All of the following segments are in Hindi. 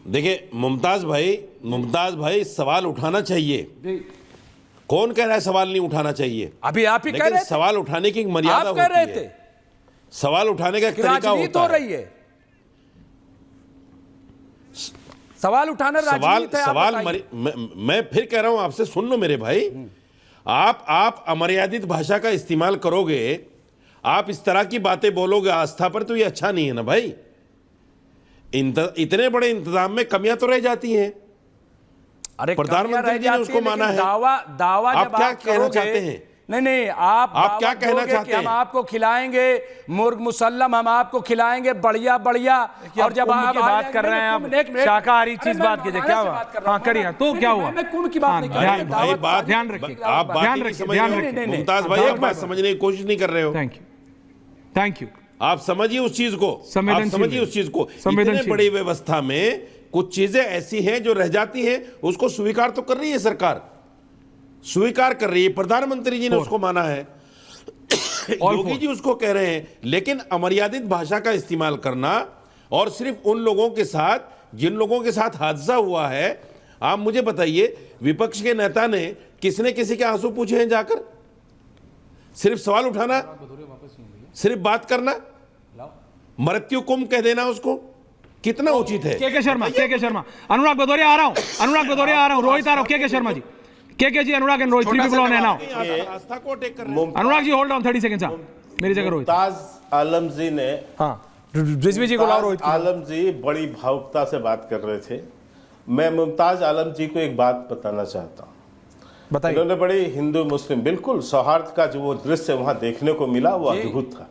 देखिए मुमताज भाई सवाल उठाना चाहिए। कौन कह रहा है सवाल नहीं उठाना चाहिए? अभी आप ही कह रहे थे। सवाल उठाने की एक मर्यादा आप कह रहे थे। सवाल उठाने का एक तरीका होता है। रही है सवाल उठाना राजनीति है। सवाल मैं फिर कह रहा हूं आपसे, सुन लो मेरे भाई, आप अमर्यादित भाषा का इस्तेमाल करोगे, आप इस तरह की बातें बोलोगे आस्था पर, तो ये अच्छा नहीं है ना भाई। इतने बड़े इंतजाम में कमियां तो रह जाती हैं। अरे प्रधानमंत्री जी ने उसको माना है। दावा आप क्या कहना चाहते हैं? नहीं आप क्या कहना चाहते हैं? हम आपको खिलाएंगे मुर्ग मुसल्लम, हम आपको खिलाएंगे बढ़िया बढ़िया। और जब आप बात कर रहे हैं, आप शाकाहारी चीज बात कीजिए। क्या हुआ? हाँ करिए। तो क्या हुआ? मैं कुंभ की बात नहीं कर रहा। ध्यान रखिए, आप ध्यान रखिए। मुमताज भाई एक बात समझने की कोशिश नहीं कर रहे हो। Thank you. आप समझिए उस चीज को, इतने बड़ी व्यवस्था में कुछ चीजें ऐसी हैं जो रह जाती हैं, उसको स्वीकार तो कर रही है सरकार, स्वीकार कर रही है। प्रधानमंत्री जी ने उसको माना है, योगी जी उसको कह रहे हैं। लेकिन अमर्यादित भाषा का इस्तेमाल करना, और सिर्फ उन लोगों के साथ जिन लोगों के साथ हादसा हुआ है, आप मुझे बताइए विपक्ष के नेता ने किसने किसी के आंसू पूछे हैं जाकर? सिर्फ सवाल उठाना, सिर्फ बात करना, मृत्यु कुंभ कह देना उसको कितना उचित है? के शर्मा, अनुराग भदौरिया आ रहा हूं, रोहित आ रहा हूं, के शर्मा जी, के जी, अनुराग एंड रोहित, 3 people on है now। आस्था को अटैक कर रहे हैं। Anurag ji hold on 30 seconds, मेरी जगह रोहित। मुमताज आलम जी ने, रिजवी जी को लाओ। रोहित आलम जी बड़ी भावुकता से बात कर रहे थे। मैं मुमताज आलम जी को एक बात बताना चाहता हूँ। बताइए। इन्होंने बड़ी हिंदू मुस्लिम बिल्कुल सौहार्द का जो वो दृश्य वहां देखने को मिला वो अद्भुत था।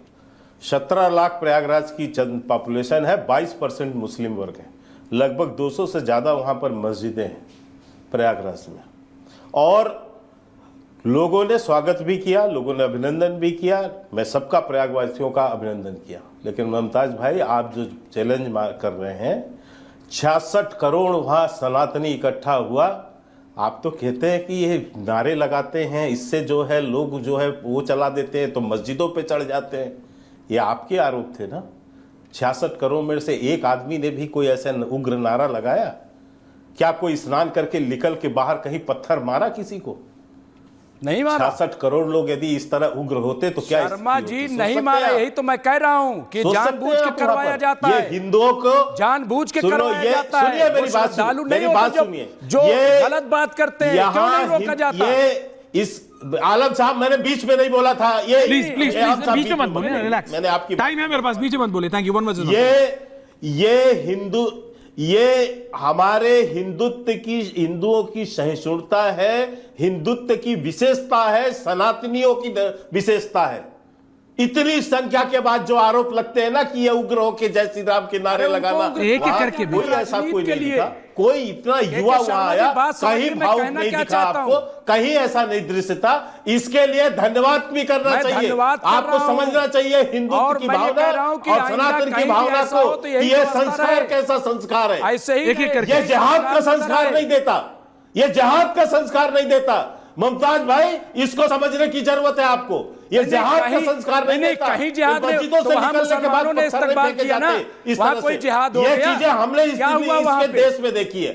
17 लाख प्रयागराज की पॉपुलेशन है, 22% मुस्लिम वर्ग है, लगभग 200 से ज्यादा वहां पर मस्जिदें हैं प्रयागराज में, और लोगों ने स्वागत भी किया, लोगों ने अभिनंदन भी किया। मैं सबका प्रयागवासियों का अभिनंदन किया। लेकिन मुमताज भाई, आप जो चैलेंज कर रहे हैं, 66 करोड़ वहां सनातनी इकट्ठा हुआ, आप तो कहते हैं कि ये नारे लगाते हैं, इससे जो है लोग जो है वो चला देते हैं, तो मस्जिदों पे चढ़ जाते हैं। ये आपके आरोप थे ना? 66 करोड़ में से एक आदमी ने भी कोई ऐसा उग्र नारा लगाया क्या? कोई स्नान करके निकल के बाहर कहीं पत्थर मारा किसी को? नहीं मारा। 66 करोड़ लोग यदि इस तरह उग्र होते तो क्या? शर्मा जी नहीं मारा, यही तो मैं कह रहा हूं कि जानबूझ के करवाया जाता है। हिंदुओं को जानबूझ के करवाया जाता है। सुनिए मेरी बात, मेरी बात सुनिए। जो गलत बात करते हैं क्यों नहीं रोका जाता? इस आलम साहब, मैंने बीच में नहीं बोला था। ये प्लीज बीच में मत बोले, रिलैक्स, मैंने आपकी टाइम है मेरे पास, बीच में मत बोले। Thank you. ये हमारे हिंदुओं की सहिष्णुता है, हिंदुत्व की विशेषता है, सनातनियों की विशेषता है। इतनी संख्या के बाद जो आरोप लगते हैं ना कि ये उग्र होके जय श्री राम के नारे लगाना, एक करके कोई ऐसा कोई नहीं दिखा। कोई इतना युवा वहां आया, कहीं भावुक नहीं दिखा आपको, कहीं ऐसा नहीं दृश्य था। इसके लिए धन्यवाद भी करना चाहिए, आपको समझना चाहिए हिंदुत्व की भावना और सनातन की भावना को कि ये संस्कार कैसा संस्कार है। ये जिहाद का संस्कार नहीं देता, ये जिहाद का संस्कार नहीं देता। मुमताज भाई, इसको समझने की जरूरत है आपको। ये जिहाद का संस्कार नहीं देता। कहीं जिहाद में मस्जिदों से निकलने के बाद ने इस्तेमाल किया ना, वहां कोई जिहाद हो गया? ये चीजें हमने इसके देश में देखी है,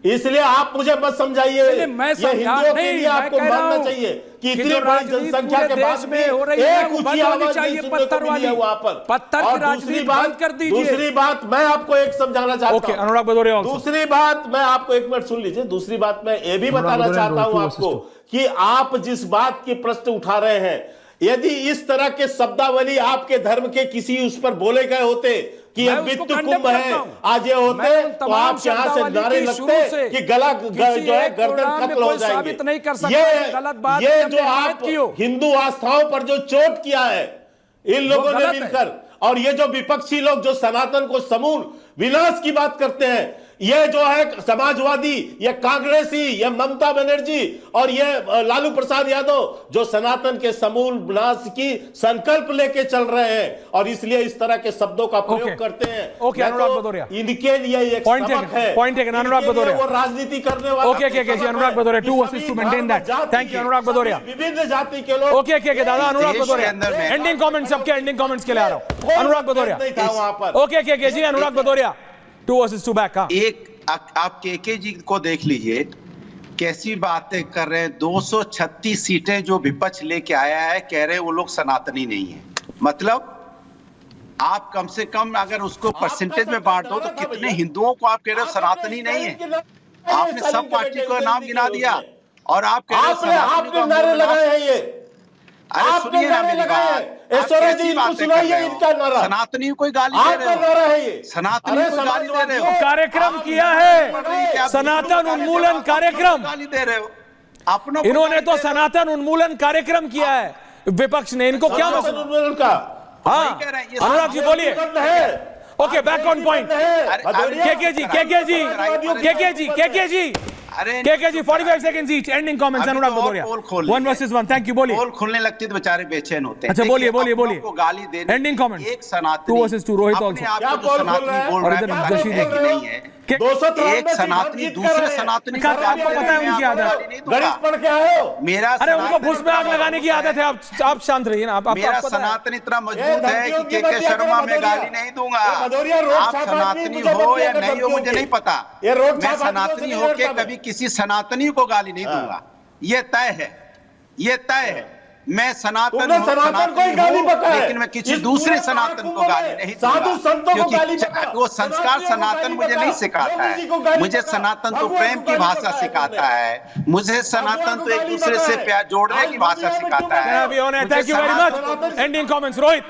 इसलिए आप मुझे मत समझाइए। ये हिंदुओं के लिए आपको मानना चाहिए कि इतनी बड़ी जनसंख्या के बाद में एक ऊंची आवाज नहीं सुनने को मिली है वहां पर। और दूसरी बात मैं आपको एक समझाना चाहता हूं। अनुराग भदौरिया, दूसरी बात मैं आपको, एक मिनट सुन लीजिए। दूसरी बात मैं ये भी बताना चाहता हूं आपको कि आप जिस बात की प्रश्न उठा रहे हैं, यदि इस तरह के शब्दावली आपके धर्म के किसी उस पर बोले गए होते कि ये मृत्यु कुंभ है, आज ये होते तो आप यहां से नारे लगते कि गला जो है गर्दन खत्म हो जाएंगे। ये जो आप हिंदू आस्थाओं पर जो चोट किया है इन लोगों ने मिलकर, और ये जो विपक्षी लोग जो सनातन को समूल विनाश की बात करते हैं, ये जो है समाजवादी, ये कांग्रेसी, ये ममता बनर्जी और ये लालू प्रसाद यादव जो सनातन के समूल विनाश की संकल्प लेके चल रहे हैं, और इसलिए इस तरह के शब्दों का प्रयोग करते हैं। अनुराग भदौरिया, इनके लिए एक सबक है। पॉइंट है अनुराग भदौरिया, वो राजनीति करने वाला। Anurag Bhadauria, 2 versus two maintain that. Thank you Anurag Bhadauria. विभिन्न जाति के लोग। दादा अनुराग भदौरिया, एंडिंग कमेंट, सबके एंडिंग कमेंट्स के लिए आ रहा हूं। अनुराग भदौरिया, वहां पर। जी अनुराग भदौरिया, 2 वर्सेस 2 बैक। आप केके जी को देख लीजिए, कैसी बातें कर रहे हैं। 236 सीटें जो विपक्ष लेके आया है, कह रहे हैं वो लोग सनातनी नहीं है। मतलब आप कम से कम अगर उसको परसेंटेज में बांट दो तो कितने हिंदुओं को आप कह रहे हो सनातनी नहीं है। आपने सब पार्टी का नाम गिना दिया और आप कह रहे हो आपने नारे लगाए हैं ये। अरे सुनिए ना मेरी बात, सनातनी कोई गाली दे रहे हो, सनातनी को गाली दे रहे हो। कार्यक्रम किया है सनातन उन्मूलन कार्यक्रम, गाली दे रहे हो अपनों। इन्होंने तो सनातन उन्मूलन कार्यक्रम किया है विपक्ष ने, इनको क्या उन्मूलन का? हाँ अनुराग जी बोलिए। Okay back on point. KK ji 45 seconds each ending comments। Anurag Bhadauria 1 versus 1 thank you बोलिए। पोल खोलने लगती तो बेचारे बेचैन होते हैं। अच्छा बोलिए को गाली दे एंडिंग कमेंट्स। एक सनातनी 2 versus 2 रोहित ऑल्सो। क्या सनातनी बोल रहा है नहीं है। एक सनातनी दूसरे सनातनी को आपको पता है उनकी आदत, गणित पढ़ के आए हो? मेरा अरे उनको भूस में आग लगाने की आदत है। आप शांत रहिए ना। मेरा सनातन इतना मजबूत है कि केके शर्मा में गाली नहीं दूंगा। आप सनातनी हो या नहीं हो मुझे नहीं पता, मैं सनातनी होके कभी किसी सनातनी को गाली नहीं दूंगा। ये तय है, ये तय है। मैं सनातन हूं, लेकिन मैं किसी दूसरे सनातन को गाली नहीं दूंगा, क्योंकि वो संस्कार सनातन मुझे नहीं सिखाता है। मुझे सनातन तो प्रेम की भाषा सिखाता है, मुझे सनातन तो एक दूसरे से प्यार जोड़ने की भाषा सिखाता है। Thank you very much. Ending comments Rohit.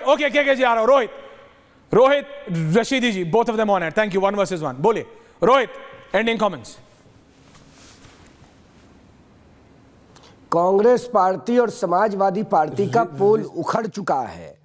Okay KK ji आ रहा हूं। Rohit Rashidi ji both of them on air. Thank you 1 versus 1 बोलिए। Rohit ending comments. Congress party और समाजवादी पार्टी का पोल उखड़ चुका है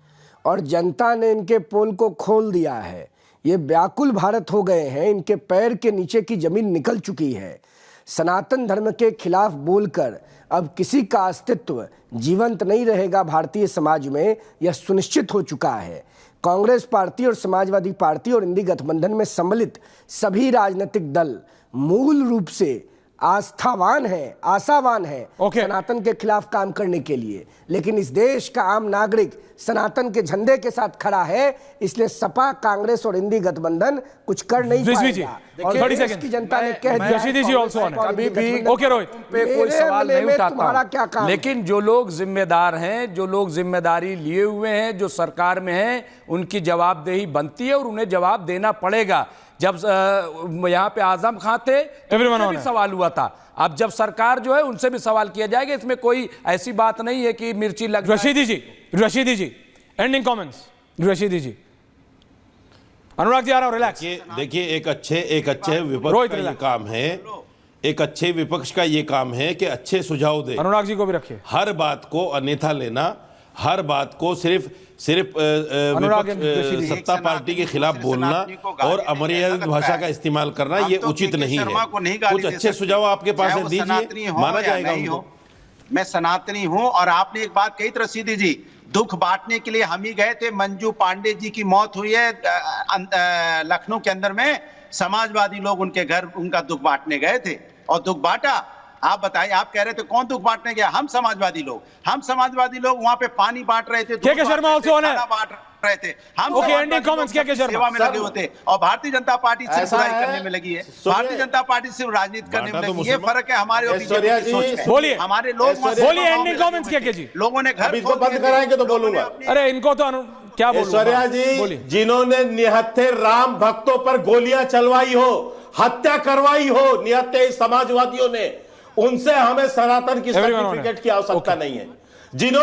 और जनता ने इनके पोल को खोल दिया है। ये व्याकुल भारत हो गए हैं, इनके पैर के नीचे की जमीन निकल चुकी है। सनातन धर्म के खिलाफ बोलकर अब किसी का अस्तित्व जीवंत नहीं रहेगा भारतीय समाज में, यह सुनिश्चित हो चुका है। कांग्रेस पार्टी और समाजवादी पार्टी और इंडी गठबंधन में सम्मिलित सभी राजनीतिक दल मूल रूप से आस्थावान है, आशावान है सनातन के खिलाफ काम करने के लिए, लेकिन इस देश का आम नागरिक सनातन के झंडे के साथ खड़ा है, इसलिए सपा, कांग्रेस और इंडी गठबंधन कुछ कर नहीं पाएगा। और देश की जनता ने कह दिया अभी भी ओके रोहित पे कोई सवाल नहीं उठाता, लेकिन जो लोग जिम्मेदार हैं, जो लोग जिम्मेदारी लिए हुए हैं, जो सरकार में हैं, उनकी जवाबदेही बनती है और उन्हें जवाब देना पड़ेगा। जब यहाँ पे आजम खां थे उनसे भी सवाल हुआ था, अब जब सरकार जो है उनसे भी सवाल किया जाएगा। इसमें कोई ऐसी बात नहीं है कि मिर्ची लग। रशीदी जी एंडिंग कमेंट्स। रशीदी जी अनुराग जी आ रहा हूं, रिलैक्स। देखिए एक अच्छे विपक्ष का ये काम है, एक अच्छे विपक्ष का ये काम है कि अच्छे सुझाव दे। अनुराग जी को भी रखिए। हर बात को अन्यथा लेना, हर बात को सिर्फ सत्ता पार्टी के खिलाफ बोलना और अमर्यादित भाषा का इस्तेमाल करना ये उचित नहीं है। कुछ अच्छे सुझाव आपके पास है, दीजिए, माना जाएगा उनको। मैं सनातनी हूं और आपने एक बात कही थी रशीदी जी, दुख बांटने के लिए हम ही गए थे। मंजू पांडे जी की मौत हुई है लखनऊ के अंदर में, समाजवादी लोग उनके घर उनका दुख बांटने गए थे और दुख बांटा। आप बताइए, आप कह रहे थे कौन दुख बांटने गया? हम समाजवादी लोग वहां पे पानी बांट रहे थे, केके शर्मा बांट रहे थे। हम एंडिंग कमेंट्स केके शर्मा सेवा में लगे होते और भारतीय जनता पार्टी सिर्फ बुराई करने में लगी है। भारतीय जनता पार्टी सिर्फ राजनीति करने में लगी है। ये फर्क है हमारे और बीजेपी की सोच में। बोलिए, हमारे लोग बोलिए एंडिंग कमेंट्स केके जी। लोगों ने घर बंद कराएंगे तो बोलूंगा। अरे इनको तो क्या बोलूं ऐश्वर्या जी, जिन्होंने निहत्थे राम भक्तों पर गोलियां चलवाई हो, हत्या करवाई हो निहत्थे समाजवादियों ने, उनसे हमें सनातन की सर्टिफिकेट की आवश्यकता नहीं है। जिन्होंने